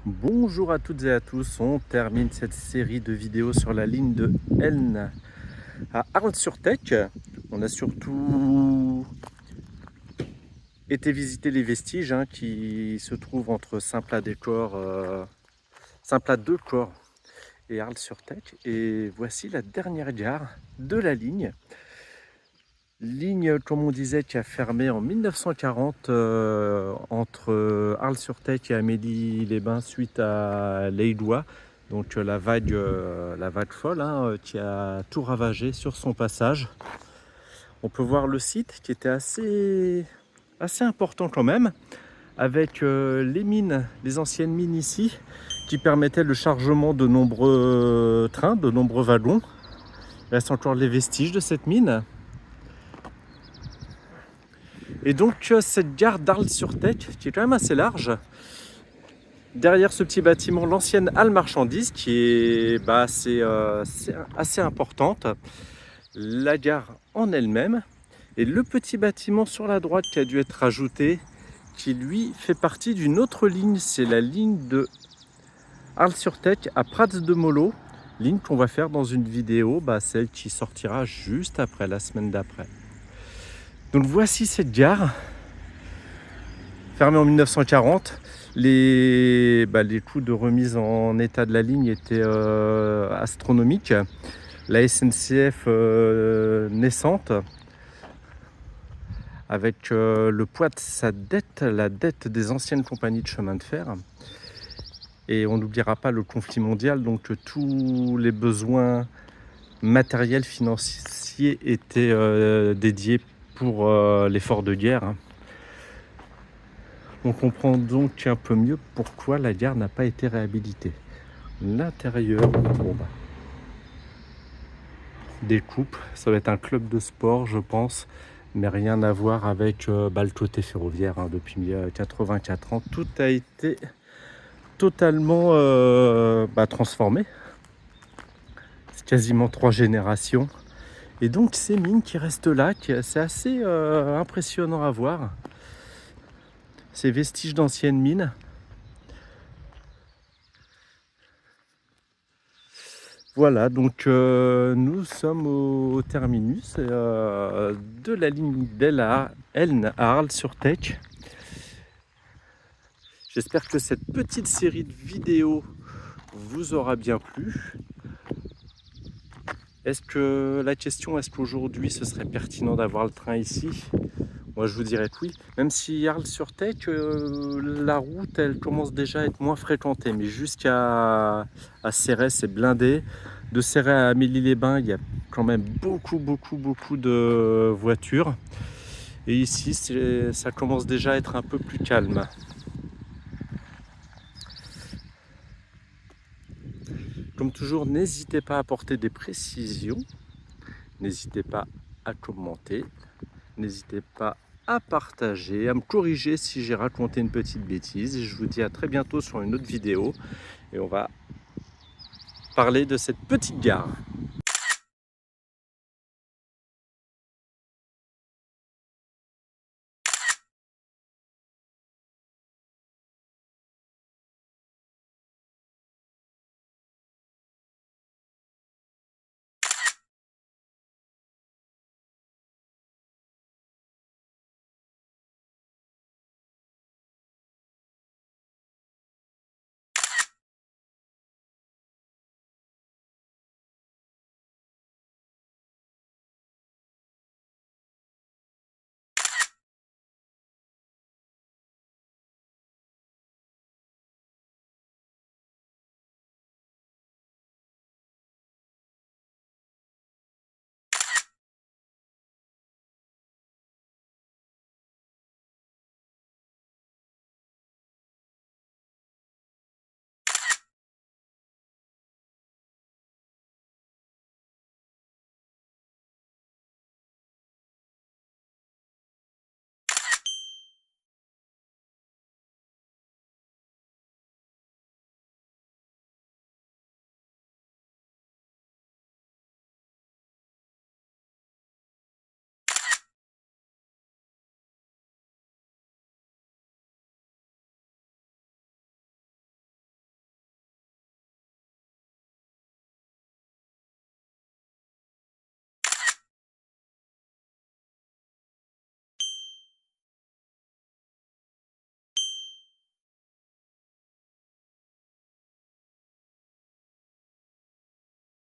Bonjour à toutes et à tous, on termine cette série de vidéos sur la ligne de Elne à Arles-sur-Tech. On a surtout été visiter les vestiges qui se trouvent entre Saint-Plat-de-Corps et Arles-sur-Tech. Et voici la dernière gare de la ligne. Ligne, comme on disait, qui a fermé en 1940 entre Arles-sur-Tech et Amélie-les-Bains suite à l'Eidois. Donc la vague folle qui a tout ravagé sur son passage. On peut voir le site qui était assez important quand même, avec les anciennes mines ici, qui permettaient le chargement de nombreux trains, de nombreux wagons. Il reste encore les vestiges de cette mine. Et donc cette gare d'Arles-sur-Tech, qui est quand même assez large, derrière ce petit bâtiment, l'ancienne halle marchandise, qui est assez importante, la gare en elle-même, et le petit bâtiment sur la droite qui a dû être ajouté, qui lui fait partie d'une autre ligne, c'est la ligne de Arles-sur-Tech à Prats de Mollo, ligne qu'on va faire dans une vidéo, celle qui sortira juste après, la semaine d'après. Donc voici cette gare, fermée en 1940. Les coûts de remise en état de la ligne étaient astronomiques. La SNCF naissante, avec le poids de sa dette, la dette des anciennes compagnies de chemin de fer. Et on n'oubliera pas le conflit mondial, donc tous les besoins matériels, financiers étaient dédiés pour l'effort de guerre. On comprend donc un peu mieux pourquoi la gare n'a pas été réhabilitée. L'intérieur, des coupes, ça va être un club de sport, je pense, mais rien à voir avec le côté ferroviaire. Depuis 84 ans, tout a été totalement transformé. C'est quasiment 3 générations. Et donc ces mines qui restent là, c'est assez impressionnant à voir. Ces vestiges d'anciennes mines. Voilà, donc nous sommes au terminus de la ligne d'Elne à Arles-sur-Tech. J'espère que cette petite série de vidéos vous aura bien plu. La question est-ce qu'aujourd'hui ce serait pertinent d'avoir le train ici? Moi je vous dirais que oui, même si Arles-sur-Tech, la route elle commence déjà à être moins fréquentée, mais jusqu'à Céret c'est blindé. De Céret à Amélie-les-Bains, il y a quand même beaucoup de voitures. Et ici ça commence déjà à être un peu plus calme. Comme toujours, n'hésitez pas à apporter des précisions, n'hésitez pas à commenter, n'hésitez pas à partager, à me corriger si j'ai raconté une petite bêtise. Et je vous dis à très bientôt sur une autre vidéo et on va parler de cette petite gare.